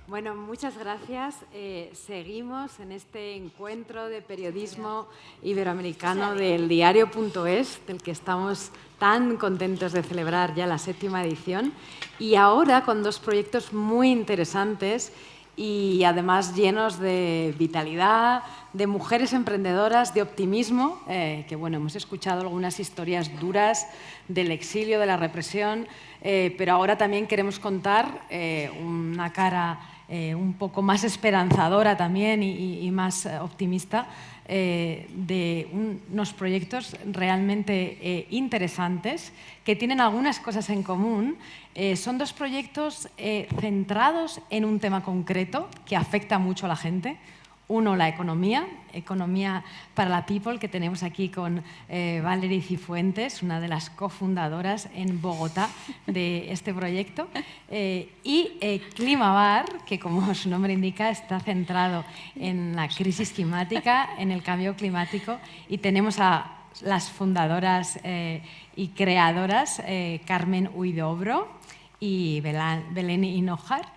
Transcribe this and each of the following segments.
Bueno, muchas gracias. Seguimos en este encuentro de periodismo iberoamericano del diario.es, del que estamos tan contentos de celebrar ya la 7ª edición, y ahora con dos proyectos muy interesantes y además llenos de vitalidad, de mujeres emprendedoras, de optimismo, que bueno, hemos escuchado algunas historias duras del exilio, de la represión, pero ahora también queremos contar una cara un poco más esperanzadora también y más optimista de unos proyectos realmente interesantes que tienen algunas cosas en común. Son dos proyectos centrados en un tema concreto que afecta mucho a la gente. Uno, la economía para la People, que tenemos aquí con Valerie Cifuentes, una de las cofundadoras en Bogotá de este proyecto, y Climavar, que como su nombre indica está centrado en la crisis climática, en el cambio climático, y tenemos a las fundadoras y creadoras Carmen Huidobro y Belén Hinojar.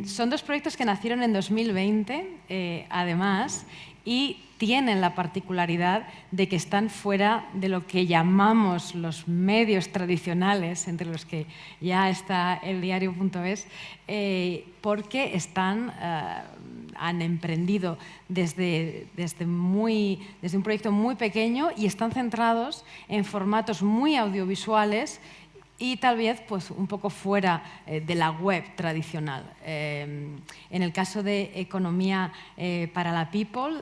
Son dos proyectos que nacieron en 2020, además, y tienen la particularidad de que están fuera de lo que llamamos los medios tradicionales, entre los que ya está el diario.es, porque han emprendido desde un proyecto muy pequeño y están centrados en formatos muy audiovisuales y tal vez pues, un poco fuera de la web tradicional. En el caso de economía para la People,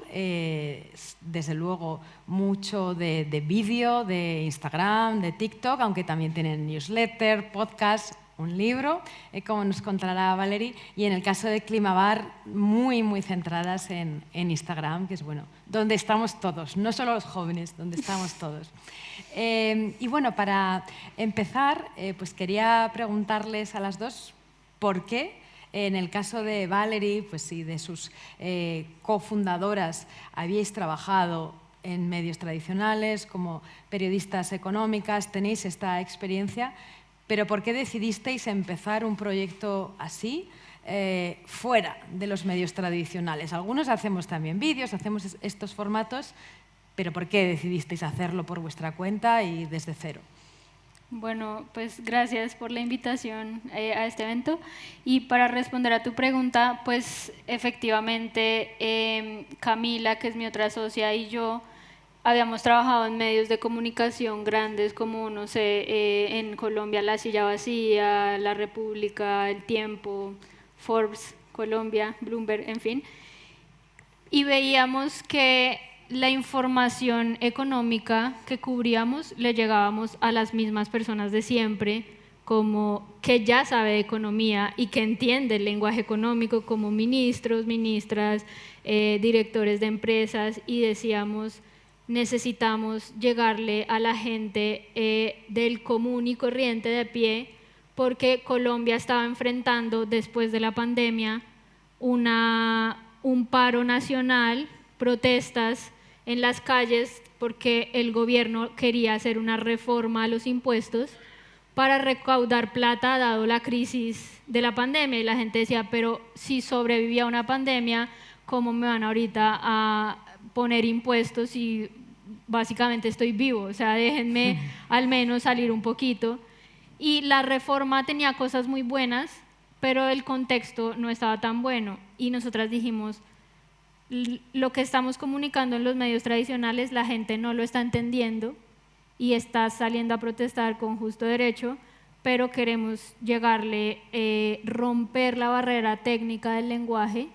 desde luego mucho de vídeo, de Instagram, de TikTok, aunque también tienen newsletter, podcast, un libro, como nos contará Valerie, y en el caso de Climavar, muy, muy centradas en Instagram, que es bueno, donde estamos todos, no solo los jóvenes, donde estamos todos. Y bueno, para empezar, pues quería preguntarles a las dos por qué, en el caso de Valerie pues, y de sus cofundadoras, habíais trabajado en medios tradicionales como periodistas económicas, tenéis esta experiencia, pero ¿por qué decidisteis empezar un proyecto así, fuera de los medios tradicionales? Algunos hacemos también vídeos, hacemos estos formatos, pero ¿por qué decidisteis hacerlo por vuestra cuenta y desde cero? Bueno, pues gracias por la invitación a este evento. Y para responder a tu pregunta, pues efectivamente Camila, que es mi otra socia, y yo habíamos trabajado en medios de comunicación grandes como, no sé, en Colombia La Silla Vacía, La República, El Tiempo, Forbes, Colombia, Bloomberg, en fin. Y veíamos que la información económica que cubríamos le llegábamos a las mismas personas de siempre, como que ya sabe de economía y que entiende el lenguaje económico, como ministros, ministras, directores de empresas, y decíamos, necesitamos llegarle a la gente del común y corriente de a pie, porque Colombia estaba enfrentando después de la pandemia un paro nacional, protestas en las calles porque el gobierno quería hacer una reforma a los impuestos para recaudar plata dado la crisis de la pandemia, y la gente decía, pero si sobreviví a una pandemia, ¿cómo me van ahorita a poner impuestos y básicamente estoy vivo? O sea, déjenme al menos salir un poquito. Y la reforma tenía cosas muy buenas, pero el contexto no estaba tan bueno, y nosotras dijimos, lo que estamos comunicando en los medios tradicionales la gente no lo está entendiendo y está saliendo a protestar con justo derecho, pero queremos llegarle, romper la barrera técnica del lenguaje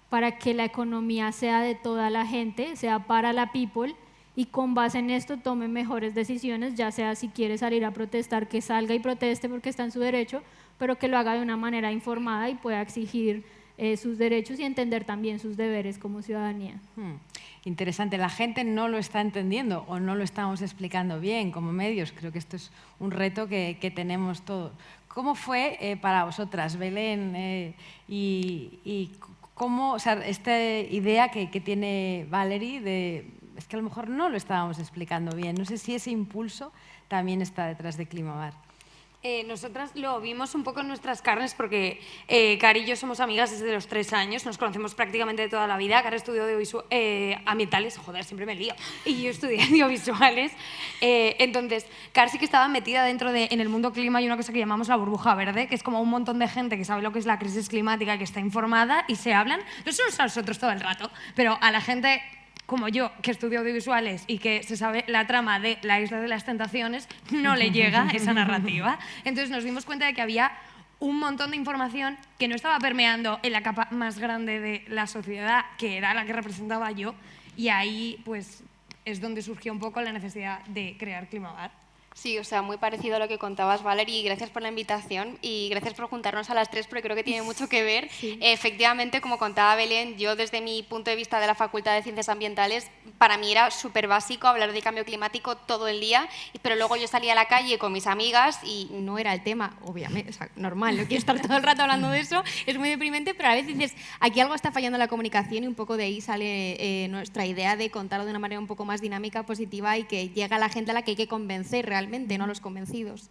para que la economía sea de toda la gente, sea para la people, y con base en esto tome mejores decisiones, ya sea si quiere salir a protestar, que salga y proteste porque está en su derecho, pero que lo haga de una manera informada y pueda exigir sus derechos y entender también sus deberes como ciudadanía. Interesante. La gente no lo está entendiendo o no lo estamos explicando bien como medios. Creo que esto es un reto que tenemos todos. ¿Cómo fue para vosotras, Belén, y cómo, o sea, esta idea que tiene Valerie es que a lo mejor no lo estábamos explicando bien? No sé si ese impulso también está detrás de Climavar. Nosotras lo vimos un poco en nuestras carnes porque Cari y yo somos amigas desde los 3 años, nos conocemos prácticamente de toda la vida. Cari estudió ambientales, joder, siempre me lío, y yo estudié audiovisuales. Entonces, Cari sí que estaba metida en el mundo clima y una cosa que llamamos la burbuja verde, que es como un montón de gente que sabe lo que es la crisis climática, que está informada y se hablan, no solo a nosotros todo el rato, pero a la gente como yo, que estudio audiovisuales y que se sabe la trama de La Isla de las Tentaciones, no le llega esa narrativa. Entonces nos dimos cuenta de que había un montón de información que no estaba permeando en la capa más grande de la sociedad, que era la que representaba yo, y ahí pues es donde surgió un poco la necesidad de crear Climabar. Sí, o sea, muy parecido a lo que contabas, Valerie, y gracias por la invitación y gracias por juntarnos a las tres porque creo que tiene mucho que ver. Sí. Efectivamente, como contaba Belén, yo desde mi punto de vista de la Facultad de Ciencias Ambientales, para mí era súper básico hablar de cambio climático todo el día, pero luego yo salía a la calle con mis amigas y no era el tema, obviamente, o sea, normal, no quiero estar todo el rato hablando de eso, es muy deprimente, pero a veces dices, aquí algo está fallando en la comunicación y un poco de ahí sale nuestra idea de contarlo de una manera un poco más dinámica, positiva y que llega a la gente a la que hay que convencer realmente, no a los convencidos.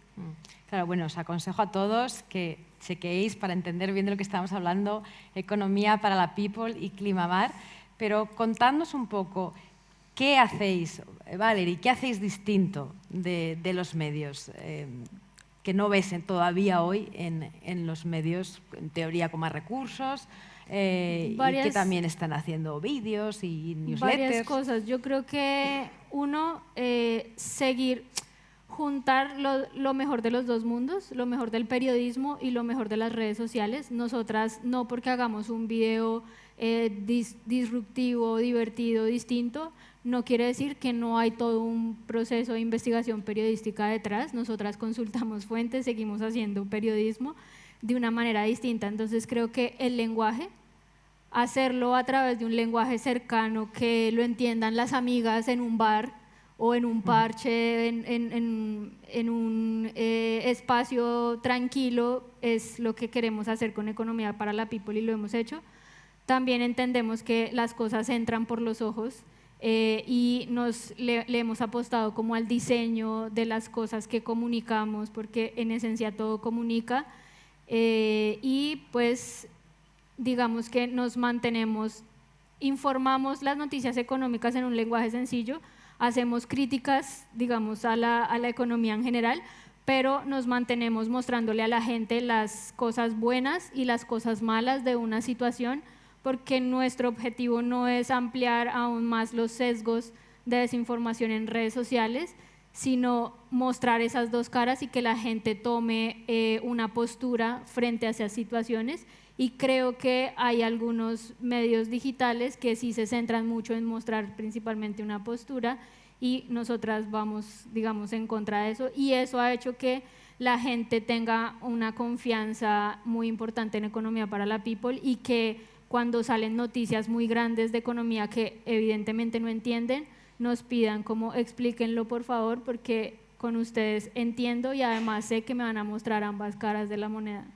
Claro, bueno, os aconsejo a todos que chequeéis para entender bien de lo que estamos hablando, Economía para la People y Climabar, pero contadnos un poco, ¿qué hacéis, Valerie, qué hacéis distinto de los medios que no ves todavía hoy en los medios, en teoría con más recursos, y que también están haciendo vídeos y newsletters? Varias cosas. Yo creo que uno, juntar lo mejor de los dos mundos, lo mejor del periodismo y lo mejor de las redes sociales. Nosotras, no porque hagamos un video disruptivo, divertido, distinto, no quiere decir que no hay todo un proceso de investigación periodística detrás. Nosotras consultamos fuentes, seguimos haciendo periodismo de una manera distinta. Entonces creo que el lenguaje, hacerlo a través de un lenguaje cercano, que lo entiendan las amigas en un bar o en un parche, en un espacio tranquilo, es lo que queremos hacer con Economía para la People y lo hemos hecho. También entendemos que las cosas entran por los ojos y le hemos apostado como al diseño de las cosas que comunicamos, porque en esencia todo comunica, y pues digamos que nos mantenemos, informamos las noticias económicas en un lenguaje sencillo, hacemos críticas, digamos, a la economía en general, pero nos mantenemos mostrándole a la gente las cosas buenas y las cosas malas de una situación, porque nuestro objetivo no es ampliar aún más los sesgos de desinformación en redes sociales, sino mostrar esas dos caras y que la gente tome una postura frente a esas situaciones. Y creo que hay algunos medios digitales que sí se centran mucho en mostrar principalmente una postura y nosotras vamos, digamos, en contra de eso, y eso ha hecho que la gente tenga una confianza muy importante en Economía para la People y que cuando salen noticias muy grandes de economía que evidentemente no entienden, nos pidan como explíquenlo por favor porque con ustedes entiendo y además sé que me van a mostrar ambas caras de la moneda.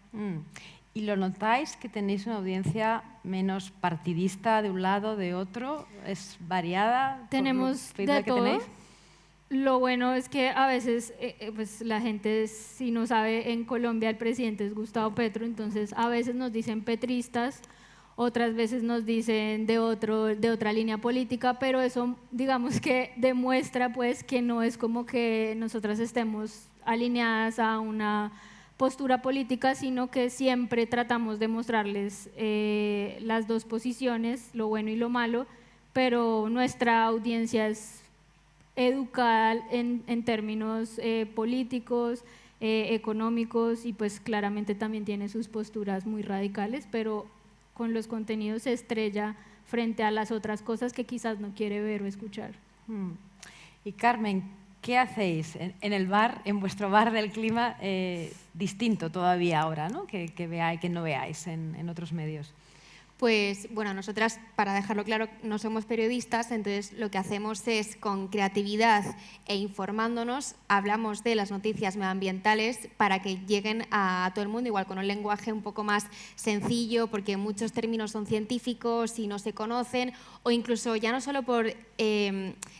¿Y lo notáis que tenéis una audiencia menos partidista de un lado, de otro? ¿Es variada? Tenemos de todo. Lo bueno es que a veces pues la gente, si no sabe, en Colombia el presidente es Gustavo Petro, entonces a veces nos dicen petristas, otras veces nos dicen de otra línea política, pero eso digamos que demuestra pues que no es como que nosotras estemos alineadas a una postura política, sino que siempre tratamos de mostrarles las dos posiciones, lo bueno y lo malo, pero nuestra audiencia es educada en términos políticos, económicos y pues claramente también tiene sus posturas muy radicales, pero con los contenidos se estrella frente a las otras cosas que quizás no quiere ver o escuchar. Y Carmen, ¿qué hacéis en el bar, en vuestro bar del clima, distinto todavía ahora, ¿no? que no veáis en otros medios? Pues bueno, nosotras, para dejarlo claro, no somos periodistas, entonces lo que hacemos es, con creatividad e informándonos, hablamos de las noticias medioambientales para que lleguen a todo el mundo, igual con un lenguaje un poco más sencillo, porque muchos términos son científicos y no se conocen, o incluso ya no solo por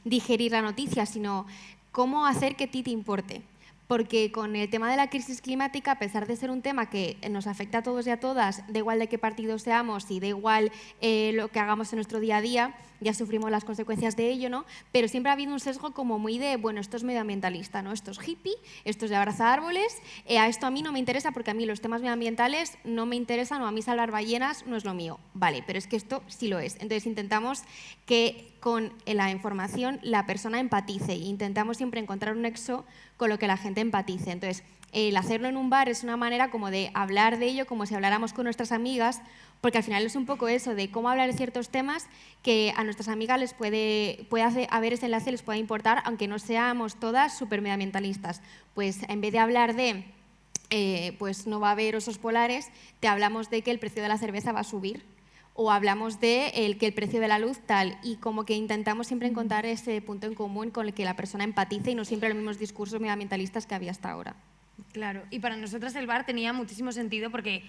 digerir la noticia, sino cómo hacer que a ti te importe. porque con el tema de la crisis climática, a pesar de ser un tema que nos afecta a todos y a todas, da igual de qué partido seamos y da igual lo que hagamos en nuestro día a día, ya sufrimos las consecuencias de ello, ¿no? Pero siempre ha habido un sesgo como muy de, bueno, esto es medioambientalista, ¿no? Esto es hippie, esto es de abrazar árboles, a esto a mí no me interesa porque a mí los temas medioambientales no me interesan, o a mí salvar ballenas no es lo mío. Vale, pero es que esto sí lo es. Entonces intentamos que con la información la persona empatice e intentamos siempre encontrar un nexo con lo que la gente empatice. Entonces, el hacerlo en un bar es una manera como de hablar de ello como si habláramos con nuestras amigas, porque al final es un poco eso, de cómo hablar de ciertos temas que a nuestras amigas les puede haber ese enlace, les puede importar, aunque no seamos todas súper medioambientalistas. Pues en vez de hablar de pues no va a haber osos polares, te hablamos de que el precio de la cerveza va a subir, o hablamos de que el precio de la luz tal, y como que intentamos siempre encontrar ese punto en común con el que la persona empatice y no siempre los mismos discursos medioambientalistas que había hasta ahora. Claro, y para nosotras el bar tenía muchísimo sentido porque,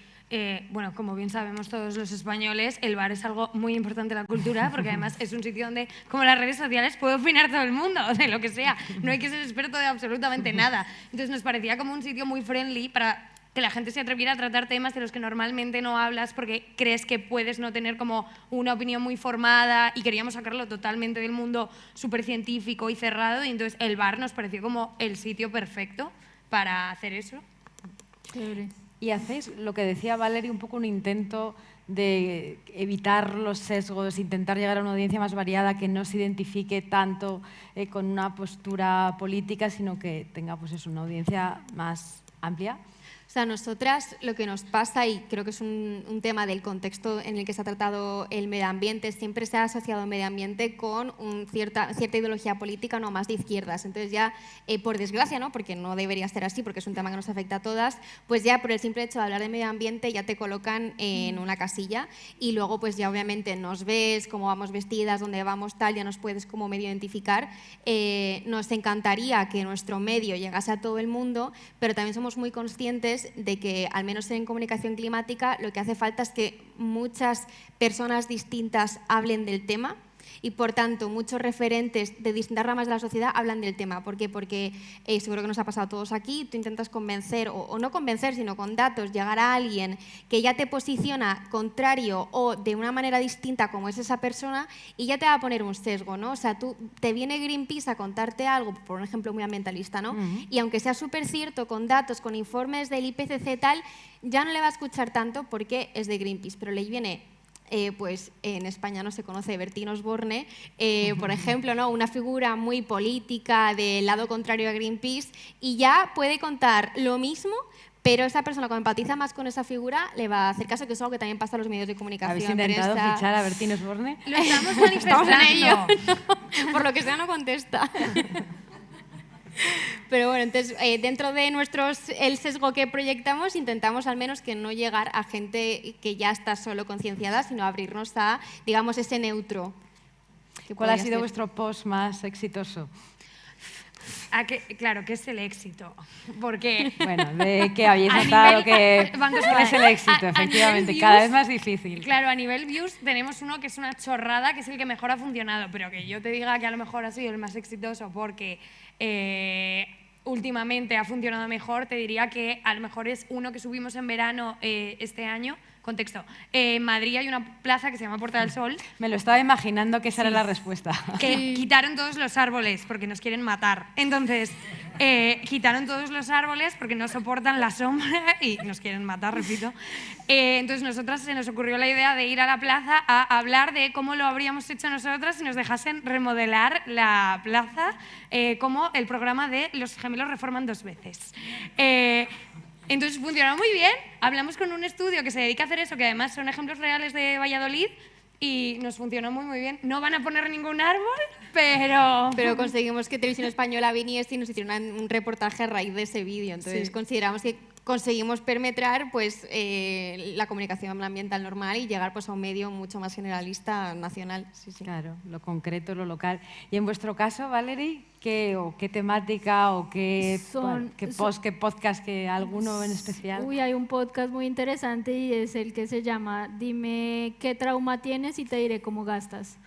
bueno, como bien sabemos todos los españoles, el bar es algo muy importante en la cultura, porque además es un sitio donde, como las redes sociales, puede opinar todo el mundo, de lo que sea. No hay que ser experto de absolutamente nada. Entonces nos parecía como un sitio muy friendly para que la gente se atreviera a tratar temas de los que normalmente no hablas porque crees que puedes no tener como una opinión muy formada, y queríamos sacarlo totalmente del mundo súper científico y cerrado, y entonces el bar nos pareció como el sitio perfecto para hacer eso. Chévere. Y hacéis, lo que decía Valerie, un poco un intento de evitar los sesgos, intentar llegar a una audiencia más variada que no se identifique tanto con una postura política, sino que tenga pues eso, una audiencia más amplia. O sea, nosotras lo que nos pasa, y creo que es un tema del contexto en el que se ha tratado el medio ambiente, siempre se ha asociado el medio ambiente con cierta ideología política, no más de izquierdas. Entonces ya, por desgracia, ¿no? Porque no debería ser así, porque es un tema que nos afecta a todas, pues ya por el simple hecho de hablar de medio ambiente ya te colocan en una casilla, y luego pues ya obviamente nos ves, cómo vamos vestidas, dónde vamos, tal, ya nos puedes como medio identificar. Nos encantaría que nuestro medio llegase a todo el mundo, pero también somos muy conscientes de que, al menos en comunicación climática, lo que hace falta es que muchas personas distintas hablen del tema, y por tanto muchos referentes de distintas ramas de la sociedad hablan del tema. ¿Por qué? Porque seguro que nos ha pasado a todos aquí, tú intentas convencer, o no convencer, sino con datos, llegar a alguien que ya te posiciona contrario o de una manera distinta como es esa persona, y ya te va a poner un sesgo, ¿no? O sea, te viene Greenpeace a contarte algo, por un ejemplo muy ambientalista, ¿no? Y aunque sea súper cierto, con datos, con informes del IPCC tal, ya no le va a escuchar tanto porque es de Greenpeace, pero le viene... pues en España no se conoce Bertín Osborne, por ejemplo, ¿no? Una figura muy política del lado contrario a Greenpeace, y ya puede contar lo mismo, pero esa persona, cuando empatiza más con esa figura, le va a hacer caso, que es algo que también pasa en los medios de comunicación. ¿Habéis intentado fichar a Bertín Osborne? Lo estamos manifestando. Estamos en ello. Por lo que sea, no contesta. Pero bueno, entonces dentro de el sesgo que proyectamos, intentamos al menos que no llegar a gente que ya está solo concienciada, sino abrirnos a, digamos, ese neutro. ¿Cuál ha sido vuestro post más exitoso? Claro, ¿qué es el éxito? Porque... Bueno, de que habéis notado que es el éxito, efectivamente, views, cada vez más difícil. Claro, a nivel views tenemos uno que es una chorrada, que es el que mejor ha funcionado, pero que yo te diga que a lo mejor ha sido el más exitoso porque últimamente ha funcionado mejor, te diría que a lo mejor es uno que subimos en verano este año. Contexto. En Madrid hay una plaza que se llama Puerta del Sol. Me lo estaba imaginando que esa era la respuesta. Que quitaron todos los árboles porque nos quieren matar. Entonces, quitaron todos los árboles porque no soportan la sombra y nos quieren matar, repito. Entonces, nosotras se nos ocurrió la idea de ir a la plaza a hablar de cómo lo habríamos hecho nosotras si nos dejasen remodelar la plaza, como el programa de Los gemelos reforman 2 veces. Entonces funcionó muy bien, hablamos con un estudio que se dedica a hacer eso, que además son ejemplos reales de Valladolid, y nos funcionó muy muy bien. No van a poner ningún árbol, pero... Pero conseguimos que Televisión Española viniese y nos hiciera un reportaje a raíz de ese vídeo. Entonces consideramos que conseguimos permetrar pues, la comunicación ambiental normal y llegar pues, a un medio mucho más generalista, nacional. Sí, sí. Claro, lo concreto, lo local. Y en vuestro caso, Valerie, ¿qué temática o qué podcast, que alguno en especial? Uy, hay un podcast muy interesante y es el que se llama Dime qué trauma tienes y te diré cómo gastas.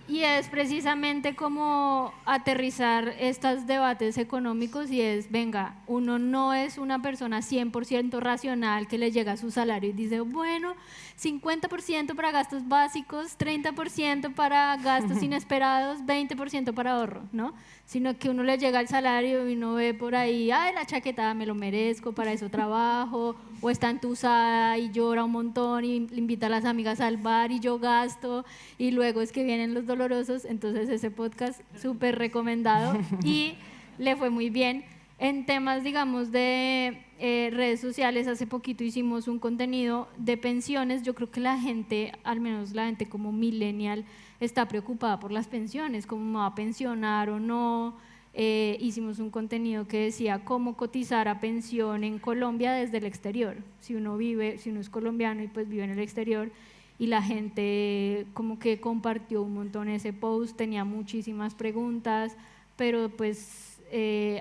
Y es precisamente como aterrizar estos debates económicos y es, venga, uno no es una persona 100% racional que le llega a su salario y dice, bueno, 50% para gastos básicos, 30% para gastos inesperados, 20% para ahorro, ¿no? Sino que uno le llega al salario y uno ve por ahí, ay, la chaqueta me lo merezco, para eso trabajo, o está entusada y llora un montón y invita a las amigas al bar y yo gasto, y luego es que vienen los dolorosos. Entonces ese podcast súper recomendado y le fue muy bien. En temas, digamos, de redes sociales, hace poquito hicimos un contenido de pensiones. Yo creo que la gente, al menos la gente como millennial, está preocupada por las pensiones, cómo me va a pensionar o no. Hicimos un contenido que decía cómo cotizar a pensión en Colombia desde el exterior. Si uno es colombiano y pues vive en el exterior, y la gente como que compartió un montón ese post, tenía muchísimas preguntas, pero pues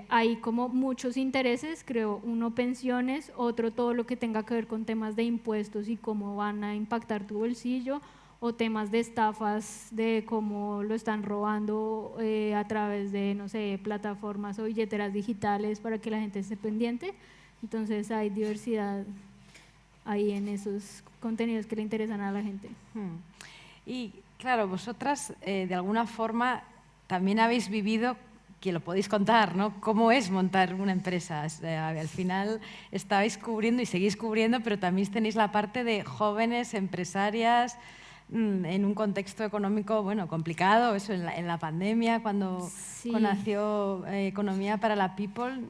hay como muchos intereses, creo, uno pensiones, otro todo lo que tenga que ver con temas de impuestos y cómo van a impactar tu bolsillo, o temas de estafas, de cómo lo están robando a través de, no sé, plataformas o billeteras digitales para que la gente esté pendiente. Entonces hay diversidad ahí en esos contenidos que le interesan a la gente. Y claro, vosotras de alguna forma también habéis vivido, que lo podéis contar, ¿no? ¿Cómo es montar una empresa? Al final estabais cubriendo y seguís cubriendo, pero también tenéis la parte de jóvenes empresarias en un contexto económico, bueno, complicado, eso en la pandemia, cuando nació Economía para la People.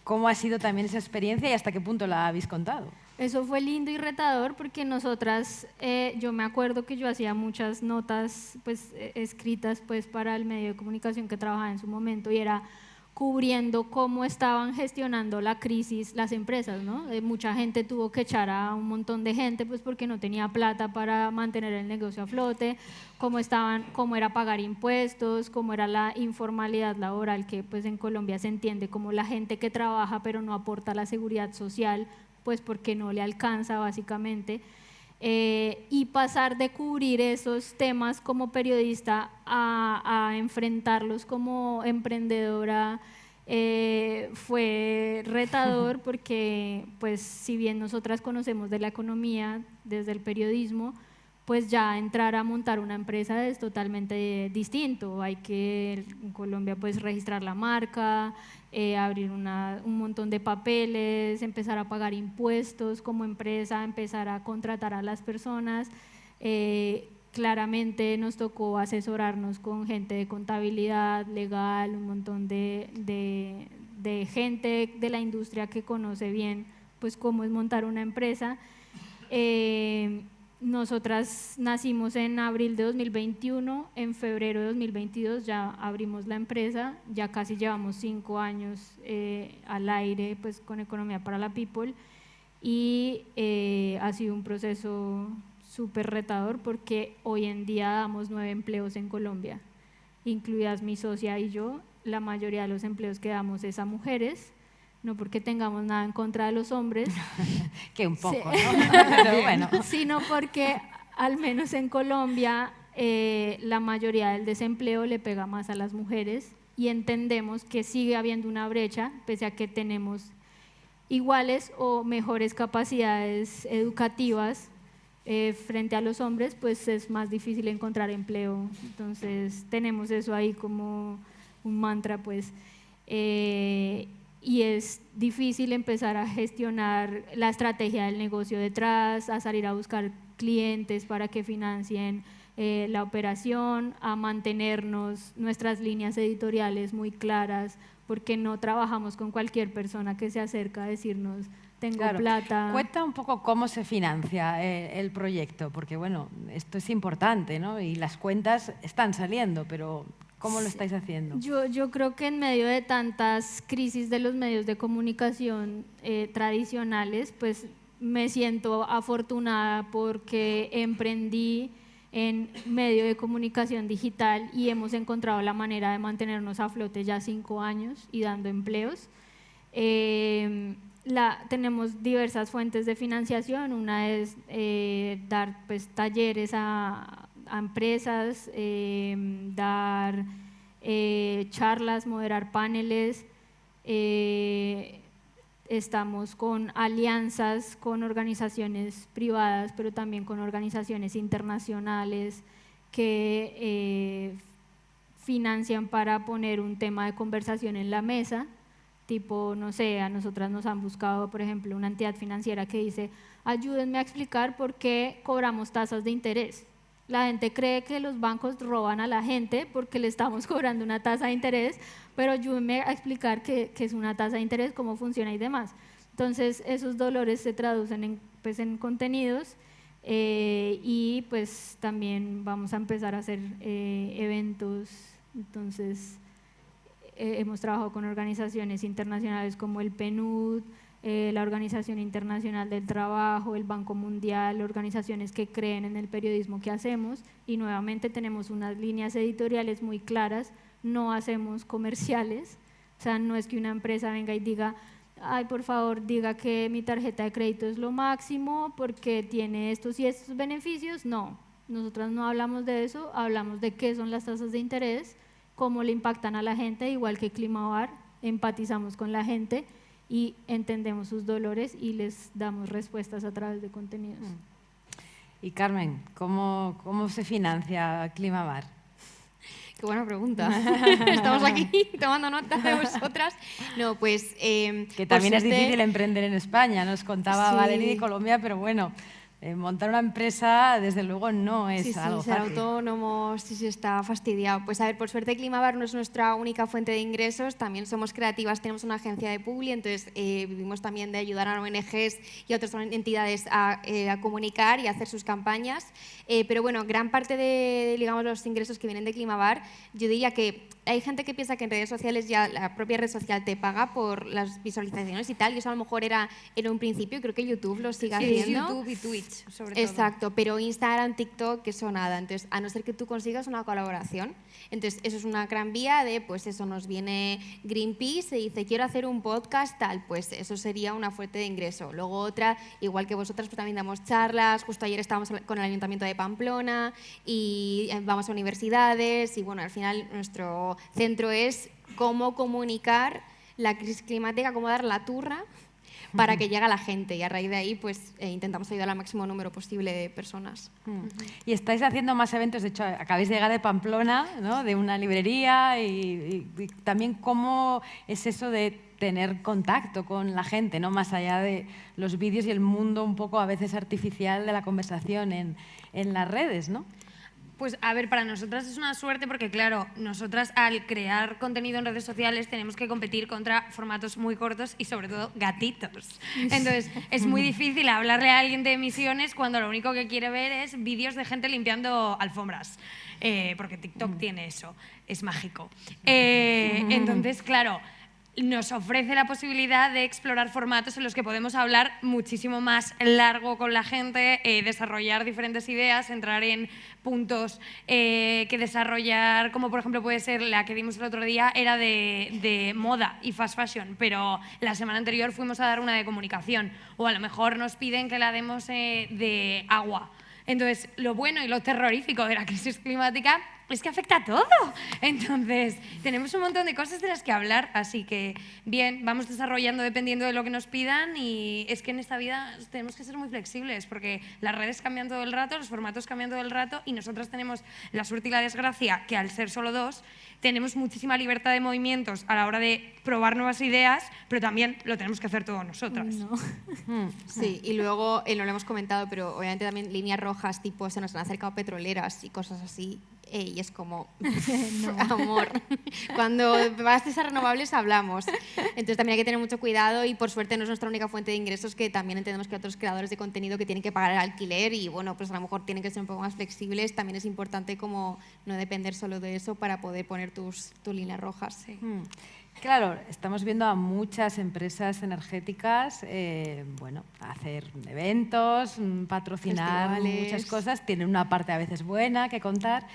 ¿Cómo ha sido también esa experiencia y hasta qué punto la habéis contado? Eso fue lindo y retador porque nosotras, yo me acuerdo que yo hacía muchas notas pues, escritas pues, para el medio de comunicación que trabajaba en su momento y era cubriendo cómo estaban gestionando la crisis las empresas, ¿no? Mucha gente tuvo que echar a un montón de gente pues, porque no tenía plata para mantener el negocio a flote, cómo era pagar impuestos, cómo era la informalidad laboral, que pues, en Colombia se entiende como la gente que trabaja pero no aporta la seguridad social, pues porque no le alcanza básicamente, y pasar de cubrir esos temas como periodista a enfrentarlos como emprendedora fue retador porque pues si bien nosotras conocemos de la economía desde el periodismo, pues ya entrar a montar una empresa es totalmente distinto. Hay que en Colombia pues registrar la marca, abrir un montón de papeles, empezar a pagar impuestos como empresa, empezar a contratar a las personas. Claramente nos tocó asesorarnos con gente de contabilidad, legal, un montón de gente de la industria que conoce bien pues cómo es montar una empresa. Nosotras nacimos en abril de 2021, en febrero de 2022 ya abrimos la empresa, ya casi llevamos 5 años al aire pues, con Economía para la People y ha sido un proceso súper retador porque hoy en día damos 9 empleos en Colombia, incluidas mi socia y yo. La mayoría de los empleos que damos es a mujeres, no porque tengamos nada en contra de los hombres, que un poco, sí. ¿no? Pero bueno. Sino porque al menos en Colombia la mayoría del desempleo le pega más a las mujeres y entendemos que sigue habiendo una brecha pese a que tenemos iguales o mejores capacidades educativas frente a los hombres, pues es más difícil encontrar empleo. Entonces tenemos eso ahí como un mantra, pues. Y es difícil empezar a gestionar la estrategia del negocio detrás, a salir a buscar clientes para que financien la operación, a mantenernos nuestras líneas editoriales muy claras, porque no trabajamos con cualquier persona que se acerca a decirnos tengo plata. Cuenta un poco cómo se financia el proyecto, porque bueno, esto es importante, ¿no? Y las cuentas están saliendo, pero ¿cómo lo estáis haciendo? Yo creo que en medio de tantas crisis de los medios de comunicación tradicionales, pues me siento afortunada porque emprendí en medio de comunicación digital y hemos encontrado la manera de mantenernos a flote ya 5 años y dando empleos. Tenemos diversas fuentes de financiación, una es dar pues, talleres a empresas, dar charlas, moderar paneles. Estamos con alianzas con organizaciones privadas, pero también con organizaciones internacionales que financian para poner un tema de conversación en la mesa, tipo, no sé, a nosotras nos han buscado, por ejemplo, una entidad financiera que dice, ayúdenme a explicar por qué cobramos tasas de interés. La gente cree que los bancos roban a la gente porque le estamos cobrando una tasa de interés, pero ayúdenme a explicar qué es una tasa de interés, cómo funciona y demás. Entonces, esos dolores se traducen en contenidos y pues también vamos a empezar a hacer eventos. Entonces, hemos trabajado con organizaciones internacionales como el PNUD, la Organización Internacional del Trabajo, el Banco Mundial, organizaciones que creen en el periodismo que hacemos, y nuevamente tenemos unas líneas editoriales muy claras, no hacemos comerciales, o sea, no es que una empresa venga y diga, ay, por favor, diga que mi tarjeta de crédito es lo máximo porque tiene estos y estos beneficios. No, nosotras no hablamos de eso, hablamos de qué son las tasas de interés, cómo le impactan a la gente, igual que Climavar, empatizamos con la gente y entendemos sus dolores y les damos respuestas a través de contenidos. Y Carmen, ¿cómo se financia Climavar? Qué buena pregunta. Estamos aquí tomando nota de vosotras. No, pues… que también es difícil emprender en España, nos contaba Sí. Valeria de Colombia, pero bueno, montar una empresa desde luego no es algo ser fácil. autónomos, sí, está fastidiado. Pues a ver, por suerte Climavar no es nuestra única fuente de ingresos, también somos creativas, tenemos una agencia de publi, entonces vivimos también de ayudar a ONGs y a otras entidades a comunicar y a hacer sus campañas. Pero bueno, gran parte de digamos, los ingresos que vienen de Climavar, yo diría que hay gente que piensa que en redes sociales ya la propia red social te paga por las visualizaciones y tal, y eso a lo mejor era un principio, creo que YouTube lo sigue haciendo. YouTube y Twitch, sobre todo. Exacto, pero Instagram, TikTok, eso nada. Entonces, a no ser que tú consigas una colaboración, entonces eso es una gran vía de, pues eso, nos viene Greenpeace y dice, quiero hacer un podcast tal, pues eso sería una fuente de ingreso. Luego otra, igual que vosotras, pues también damos charlas, justo ayer estábamos con el Ayuntamiento de Pamplona y vamos a universidades y bueno, al final nuestro centro es cómo comunicar la crisis climática, cómo dar la turra para que llegue a la gente y a raíz de ahí pues intentamos ayudar al máximo número posible de personas. Y estáis haciendo más eventos, de hecho acabáis de llegar de Pamplona, ¿no? De una librería y también cómo es eso de tener contacto con la gente, ¿no? Más allá de los vídeos y el mundo un poco a veces artificial de la conversación en las redes, ¿no? Pues a ver, para nosotras es una suerte porque, claro, nosotras al crear contenido en redes sociales tenemos que competir contra formatos muy cortos y sobre todo gatitos. Entonces, es muy difícil hablarle a alguien de emisiones cuando lo único que quiere ver es vídeos de gente limpiando alfombras, porque TikTok tiene eso, es mágico. Entonces, claro, nos ofrece la posibilidad de explorar formatos en los que podemos hablar muchísimo más largo con la gente, desarrollar diferentes ideas, entrar en puntos que desarrollar, como por ejemplo puede ser la que dimos el otro día, era de moda y fast fashion, pero la semana anterior fuimos a dar una de comunicación, o a lo mejor nos piden que la demos de agua. Entonces, lo bueno y lo terrorífico de la crisis climática es que afecta a todo. Entonces, tenemos un montón de cosas de las que hablar, así que bien, vamos desarrollando dependiendo de lo que nos pidan y es que en esta vida tenemos que ser muy flexibles porque las redes cambian todo el rato, los formatos cambian todo el rato y nosotras tenemos la suerte y la desgracia que al ser solo dos tenemos muchísima libertad de movimientos a la hora de probar nuevas ideas, pero también lo tenemos que hacer todos nosotras. No. Sí, y luego, no lo hemos comentado, pero obviamente también líneas rojas, tipo se nos han acercado petroleras y cosas así, y es como, amor, cuando vas a renovables hablamos. Entonces también hay que tener mucho cuidado y por suerte no es nuestra única fuente de ingresos, que también entendemos que hay otros creadores de contenido que tienen que pagar el alquiler y bueno, pues a lo mejor tienen que ser un poco más flexibles. También es importante como no depender solo de eso para poder poner tus líneas rojas. Sí. Claro, estamos viendo a muchas empresas energéticas bueno, hacer eventos, patrocinar festivales, muchas cosas, tienen una parte a veces buena que contar.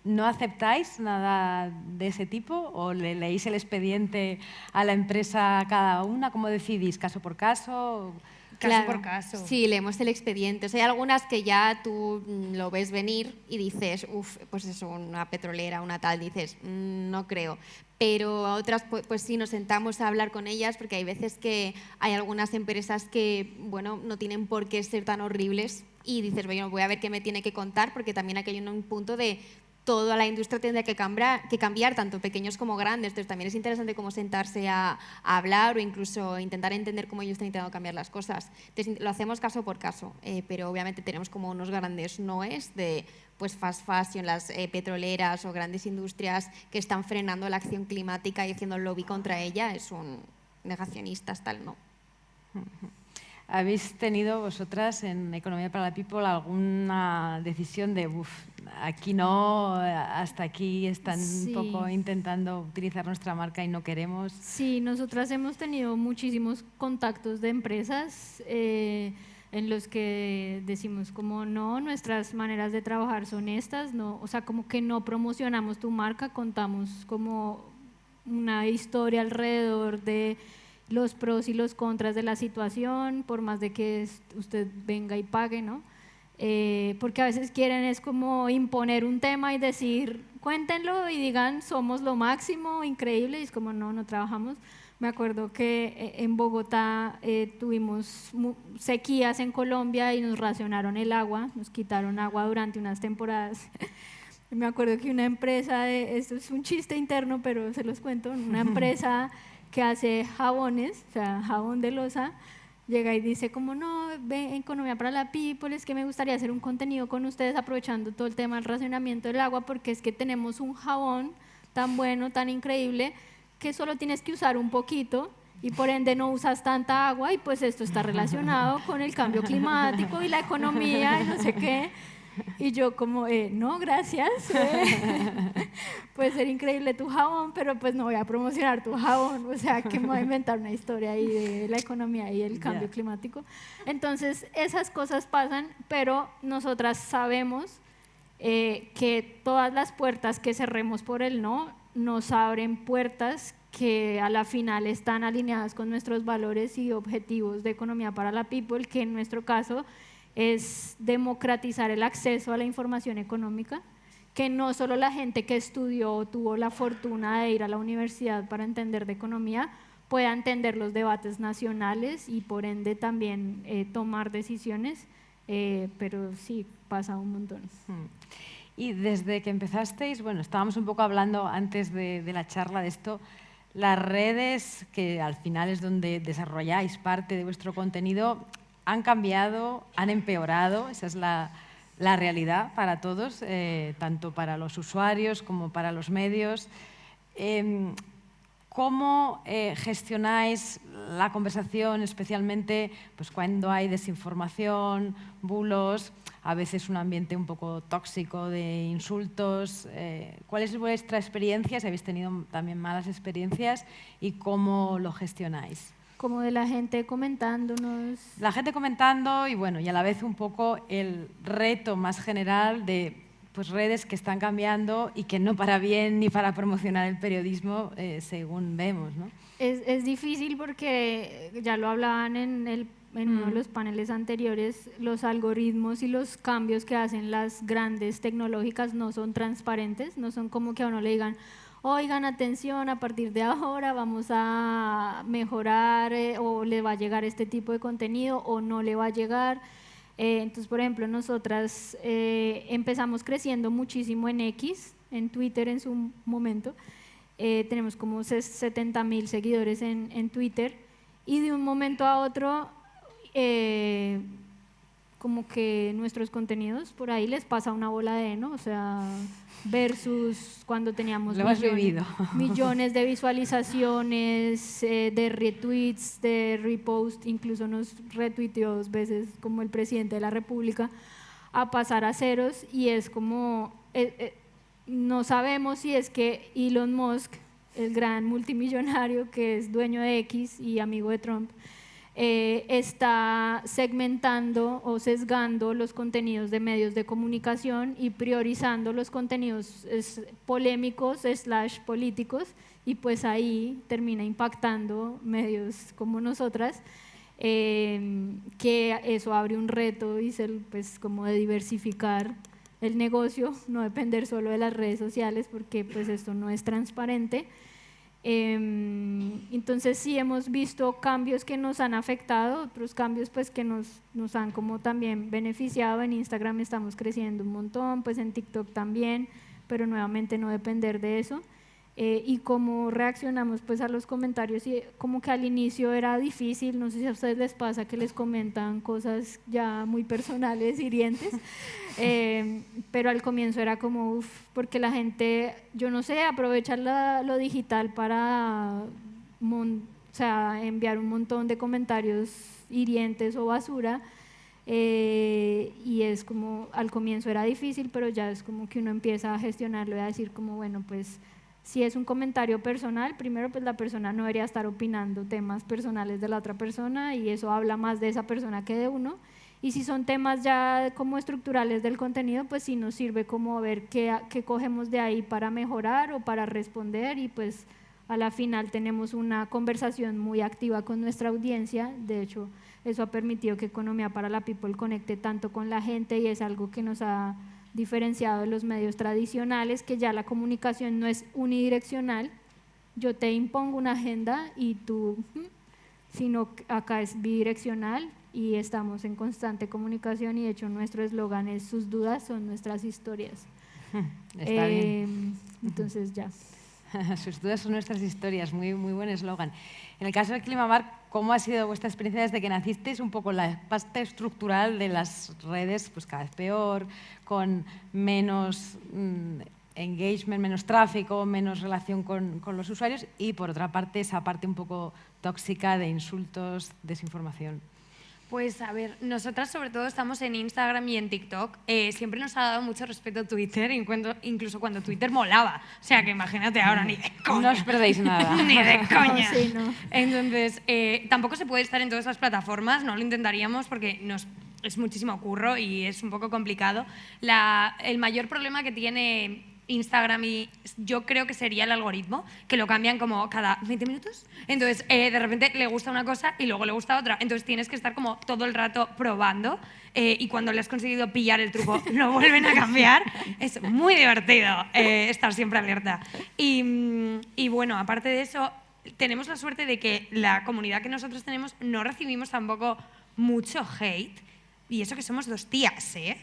¿No aceptáis nada de ese tipo o le leéis el expediente a la empresa cada una? ¿Cómo decidís? ¿Caso por caso? caso por caso. Sí, leemos el expediente. O sea, hay algunas que ya tú lo ves venir y dices, uff, pues es una petrolera, una tal, dices, no creo. Pero a otras, pues sí, nos sentamos a hablar con ellas porque hay veces que hay algunas empresas que, bueno, no tienen por qué ser tan horribles y dices, bueno, voy a ver qué me tiene que contar porque también aquí hay un punto de toda la industria tendría que cambiar, tanto pequeños como grandes. Entonces también es interesante cómo sentarse a hablar o incluso intentar entender cómo ellos están intentando cambiar las cosas. Entonces lo hacemos caso por caso, pero obviamente tenemos como unos grandes noes de pues fast fashion, las petroleras o grandes industrias que están frenando la acción climática y haciendo lobby contra ella. Es un negacionistas, tal, no. ¿Habéis tenido vosotras en Economía para la People alguna decisión de, aquí no, hasta aquí están un poco intentando utilizar nuestra marca y no queremos? Sí, nosotras hemos tenido muchísimos contactos de empresas en los que decimos como no, nuestras maneras de trabajar son estas, no, o sea, como que no promocionamos tu marca, contamos como una historia alrededor de los pros y los contras de la situación, por más de que usted venga y pague, ¿no? Porque a veces quieren es como imponer un tema y decir, cuéntenlo y digan, somos lo máximo, increíble, y es como no trabajamos. Me acuerdo que en Bogotá tuvimos sequías en Colombia y nos racionaron el agua, nos quitaron agua durante unas temporadas. Me acuerdo que una empresa, esto es un chiste interno, pero se los cuento, una empresa que hace jabones, o sea, jabón de loza, llega y dice como no, ve Economía para la People, es que me gustaría hacer un contenido con ustedes aprovechando todo el tema del racionamiento del agua porque es que tenemos un jabón tan bueno, tan increíble, que solo tienes que usar un poquito y por ende no usas tanta agua y pues esto está relacionado con el cambio climático y la economía y no sé qué. Y yo como, no, gracias, puede ser increíble tu jabón, pero pues no voy a promocionar tu jabón, o sea, que me voy a inventar una historia ahí de la economía y el cambio climático. Entonces, esas cosas pasan, pero nosotras sabemos que todas las puertas que cerremos por el no, nos abren puertas que a la final están alineadas con nuestros valores y objetivos de Economía para la People, que en nuestro caso es democratizar el acceso a la información económica, que no solo la gente que estudió o tuvo la fortuna de ir a la universidad para entender de economía pueda entender los debates nacionales y por ende también tomar decisiones, pero sí, pasa un montón. Y desde que empezasteis, bueno, estábamos un poco hablando antes de la charla de esto, las redes, que al final es donde desarrolláis parte de vuestro contenido, han cambiado, han empeorado, esa es la realidad para todos, tanto para los usuarios como para los medios. ¿Cómo gestionáis la conversación, especialmente pues, cuando hay desinformación, bulos, a veces un ambiente un poco tóxico de insultos? ¿Cuál es vuestra experiencia? Si habéis tenido también malas experiencias y cómo lo gestionáis. Como de la gente comentándonos. La gente comentando y bueno, y a la vez un poco el reto más general de pues, redes que están cambiando y que no para bien ni para promocionar el periodismo según vemos, ¿no? Es difícil porque ya lo hablaban en uno de los paneles anteriores, los algoritmos y los cambios que hacen las grandes tecnológicas no son transparentes, no son como que a uno le digan oigan, atención, a partir de ahora vamos a mejorar o le va a llegar este tipo de contenido o no le va a llegar. Entonces, por ejemplo, nosotras empezamos creciendo muchísimo en X, en Twitter en su momento. Tenemos como 70.000 seguidores en Twitter y de un momento a otro como que nuestros contenidos por ahí les pasa una bola de heno, o sea, versus cuando teníamos millones de visualizaciones, de retweets, de repost, incluso nos retuiteó 2 veces como el presidente de la República, a pasar a ceros y es como, no sabemos si es que Elon Musk, el gran multimillonario que es dueño de X y amigo de Trump, está segmentando o sesgando los contenidos de medios de comunicación y priorizando los contenidos polémicos / políticos y pues ahí termina impactando medios como nosotras, que que eso abre un reto y pues como de diversificar el negocio, no depender solo de las redes sociales, porque pues esto no es transparente. Entonces sí hemos visto cambios que nos han afectado, otros cambios pues que nos han como también beneficiado. En Instagram estamos creciendo un montón, pues en TikTok también, pero nuevamente no depender de eso. Y cómo reaccionamos pues a los comentarios, y como que al inicio era difícil, no sé si a ustedes les pasa que les comentan cosas ya muy personales, hirientes, pero al comienzo era como uff, porque la gente, yo no sé, aprovecha lo digital para enviar un montón de comentarios hirientes o basura, y es como, al comienzo era difícil, pero ya es como que uno empieza a gestionarlo y a decir como bueno, pues si es un comentario personal, primero pues la persona no debería estar opinando temas personales de la otra persona, y eso habla más de esa persona que de uno. Y si son temas ya como estructurales del contenido, pues sí nos sirve como ver qué cogemos de ahí para mejorar o para responder, y pues a la final tenemos una conversación muy activa con nuestra audiencia. De hecho, eso ha permitido que Economía para la People conecte tanto con la gente, y es algo que nos ha diferenciado de los medios tradicionales, que ya la comunicación no es unidireccional, yo te impongo una agenda y tú, sino acá es bidireccional y estamos en constante comunicación, y de hecho nuestro eslogan es sus dudas son nuestras historias. Está bien. Entonces ya. Sus dudas son nuestras historias, muy, muy buen eslogan. En el caso de Climamar, ¿cómo ha sido vuestra experiencia desde que nacisteis? Un poco la parte estructural de las redes, pues cada vez peor, con menos engagement, menos tráfico, menos relación con los usuarios, y por otra parte esa parte un poco tóxica de insultos, desinformación. Pues a ver, nosotras sobre todo estamos en Instagram y en TikTok. Siempre nos ha dado mucho respeto Twitter, incluso cuando Twitter molaba. O sea, que imagínate ahora, ni de coña. No os perdéis nada. Ni de coña. Sí, no. Entonces, tampoco se puede estar en todas las plataformas, no lo intentaríamos porque es muchísimo curro y es un poco complicado. El mayor problema que tiene Instagram y yo creo que sería el algoritmo, que lo cambian como cada 20 minutos. Entonces, de repente le gusta una cosa y luego le gusta otra. Entonces, tienes que estar como todo el rato probando, y cuando le has conseguido pillar el truco, lo vuelven a cambiar. Es muy divertido estar siempre alerta. Y bueno, aparte de eso, tenemos la suerte de que la comunidad que nosotros tenemos no recibimos tampoco mucho hate. Y eso que somos dos tías, ¿eh?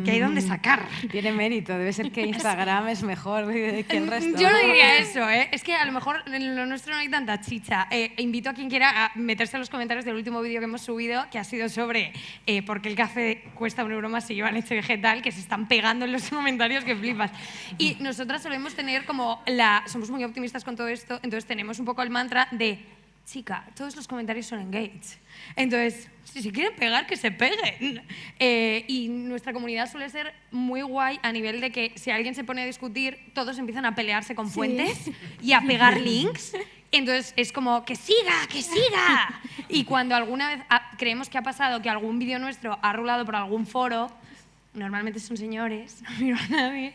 Que hay donde sacar. Tiene mérito, debe ser que Instagram es mejor que el resto. Yo no diría eso, ¿eh? Es que a lo mejor en lo nuestro no hay tanta chicha. Invito a quien quiera a meterse en los comentarios del último vídeo que hemos subido, que ha sido sobre por qué el café cuesta €1 más si lleva leche vegetal, que se están pegando en los comentarios que flipas. Y nosotras solemos tener como somos muy optimistas con todo esto, entonces tenemos un poco el mantra de chica, todos los comentarios son engage. Entonces, si se quieren pegar, que se peguen. Y nuestra comunidad suele ser muy guay a nivel de que si alguien se pone a discutir, todos empiezan a pelearse con fuentes y a pegar links. Entonces es como, ¡que siga, que siga! Y cuando alguna vez creemos que ha pasado que algún vídeo nuestro ha rulado por algún foro, normalmente son señores, no miro a nadie,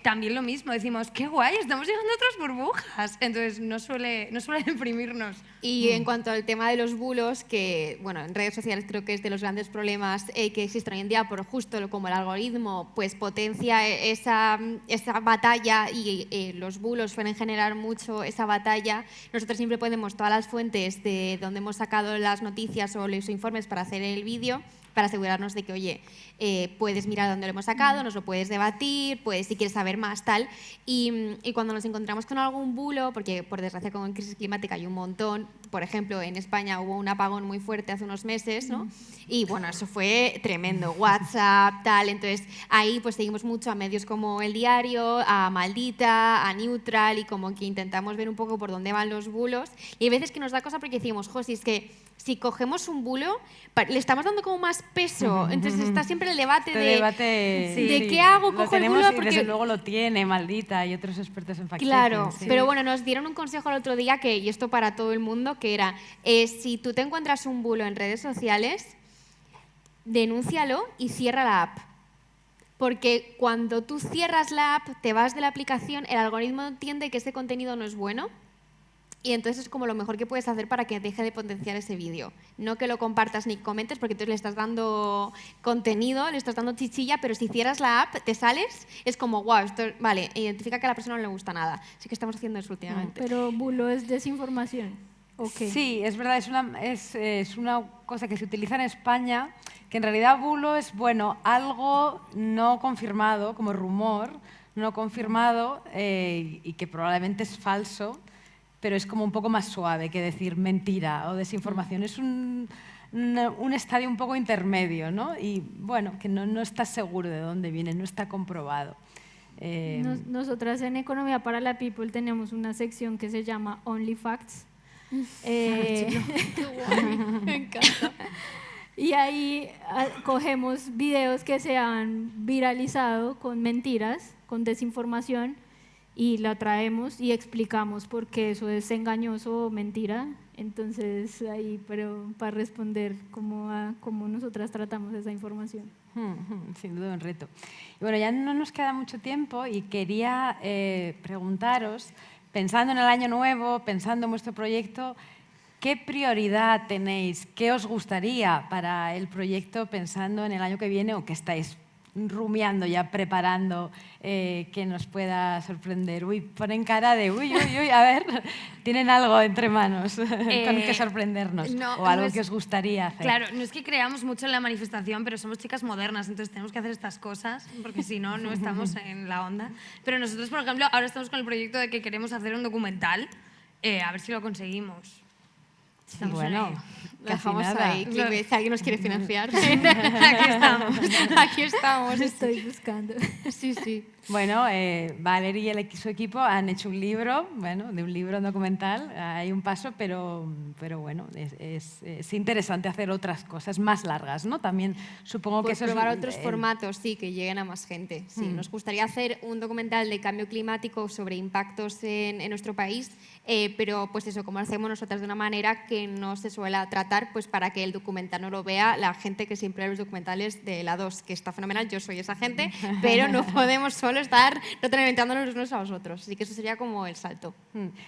también lo mismo, decimos, qué guay, estamos llegando a otras burbujas. Entonces no suele deprimirnos. Y en cuanto al tema de los bulos, que bueno, en redes sociales creo que es de los grandes problemas que existen hoy en día, por justo como el algoritmo pues potencia esa batalla, y los bulos suelen generar mucho esa batalla. Nosotros siempre ponemos todas las fuentes de donde hemos sacado las noticias o los informes para hacer el vídeo, para asegurarnos de que, oye, puedes mirar dónde lo hemos sacado, nos lo puedes debatir, puedes, si quieres saber más, tal. Y cuando nos encontramos con algún bulo, porque por desgracia con crisis climática hay un montón, por ejemplo, en España hubo un apagón muy fuerte hace unos meses, ¿no? Y bueno, eso fue tremendo, WhatsApp, tal. Entonces ahí pues seguimos mucho a medios como El Diario, a Maldita, a Neutral, y como que intentamos ver un poco por dónde van los bulos. Y hay veces que nos da cosa porque decimos, si es que si cogemos un bulo, le estamos dando como más peso. Entonces está siempre el debate de qué hago, cojo el bulo, porque y desde luego lo tiene Maldita y otros expertos en fact-checking. Claro, sí. pero bueno, nos dieron un consejo el otro día, y esto para todo el mundo, que era, si tú te encuentras un bulo en redes sociales, denúncialo y cierra la app. Porque cuando tú cierras la app, te vas de la aplicación, el algoritmo entiende que ese contenido no es bueno Y entonces es como lo mejor que puedes hacer para que deje de potenciar ese vídeo. No que lo compartas ni comentes, porque entonces le estás dando contenido, le estás dando chichilla, pero si cierras la app, te sales, es como, wow, esto, vale, identifica que a la persona no le gusta nada. Así que estamos haciendo eso últimamente. Pero bulo es desinformación. Okay. Sí, es verdad, es una cosa que se utiliza en España, que en realidad bulo es, bueno, algo no confirmado, como rumor, no confirmado y que probablemente es falso, pero es como un poco más suave que decir mentira o desinformación. Es un estadio un poco intermedio, ¿no? Y bueno, que no estás seguro de dónde viene, no está comprobado. Nosotras en Economía para la People tenemos una sección que se llama Only Facts. Me encanta. Y ahí cogemos videos que se han viralizado con mentiras, con desinformación, y la traemos y explicamos por qué eso es engañoso o mentira. Entonces, ahí, pero para responder cómo nosotras tratamos esa información. Sin duda un reto. Y bueno, ya no nos queda mucho tiempo y quería preguntaros, pensando en el año nuevo, pensando en vuestro proyecto, ¿qué prioridad tenéis? ¿Qué os gustaría para el proyecto pensando en el año que viene o qué estáis rumiando ya, preparando que nos pueda sorprender? Uy, ponen cara de uy, a ver, tienen algo entre manos con que sorprendernos o algo que os gustaría hacer. Claro, no es que creamos mucho en la manifestación, pero somos chicas modernas, entonces tenemos que hacer estas cosas, porque si no, no estamos en la onda. Pero nosotros, por ejemplo, ahora estamos con el proyecto de que queremos hacer un documental, a ver si lo conseguimos. Sí, bueno, lo dejamos ahí. Si alguien nos quiere financiar. Aquí estamos. Aquí estamos. Estoy buscando. Sí, sí. Bueno, Valerie y su equipo han hecho un libro, bueno, de un libro documental, hay un paso, pero bueno, es interesante hacer otras cosas más largas, ¿no? También supongo que eso probar es otros formatos, sí, que lleguen a más gente. Sí, nos gustaría hacer un documental de cambio climático sobre impactos en nuestro país, pero pues eso, como lo hacemos nosotras de una manera que no se suele tratar, pues para que el documental no lo vea la gente que siempre ve los documentales de la 2, que está fenomenal, yo soy esa gente, pero no podemos solo estar retroalimentándonos unos a los otros. Así que eso sería como el salto.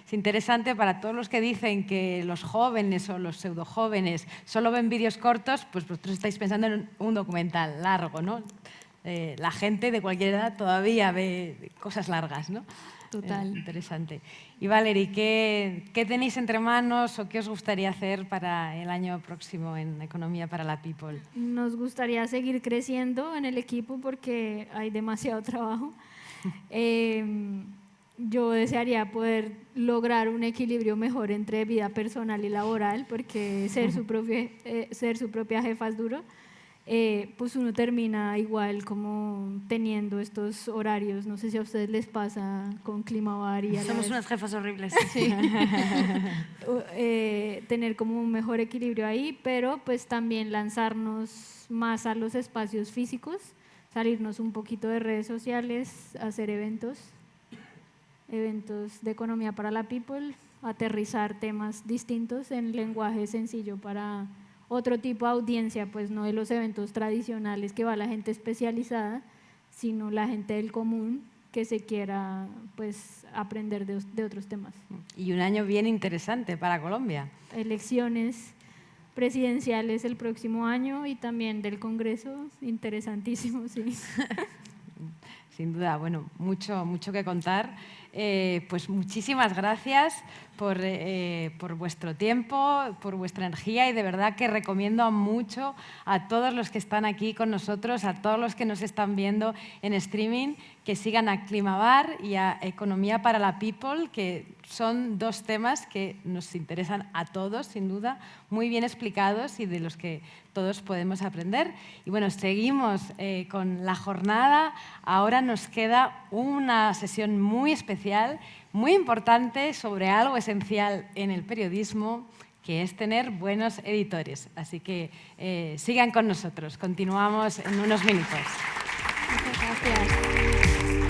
Es interesante para todos los que dicen que los jóvenes o los pseudojóvenes solo ven vídeos cortos, pues vosotros estáis pensando en un documental largo, ¿no? La gente de cualquier edad todavía ve cosas largas, ¿no? Total. Interesante. Y Valerie, ¿qué tenéis entre manos o qué os gustaría hacer para el año próximo en Economía para la People? Nos gustaría seguir creciendo en el equipo porque hay demasiado trabajo. Yo desearía poder lograr un equilibrio mejor entre vida personal y laboral, porque ser su propia jefa es duro. Pues uno termina igual como teniendo estos horarios. No sé si a ustedes les pasa con Climavar y somos unas jefas horribles. Sí. Tener como un mejor equilibrio ahí, pero pues también lanzarnos más a los espacios físicos, salirnos un poquito de redes sociales, hacer eventos de economía para la people, aterrizar temas distintos en lenguaje sencillo para otro tipo de audiencia, pues no de los eventos tradicionales que va la gente especializada, sino la gente del común que se quiera pues aprender de otros temas. Y un año bien interesante para Colombia. Elecciones presidenciales el próximo año y también del Congreso, interesantísimo, sí. Sin duda, bueno, mucho que contar. Pues muchísimas gracias por vuestro tiempo, por vuestra energía y de verdad que recomiendo mucho a todos los que están aquí con nosotros, a todos los que nos están viendo en streaming, que sigan a Climavar y a Economía para la People, que son dos temas que nos interesan a todos, sin duda, muy bien explicados y de los que todos podemos aprender. Y bueno, seguimos con la jornada. Ahora nos queda una sesión muy especial, muy importante, sobre algo esencial en el periodismo, que es tener buenos editores. Así que sigan con nosotros. Continuamos en unos minutos. Muchas gracias.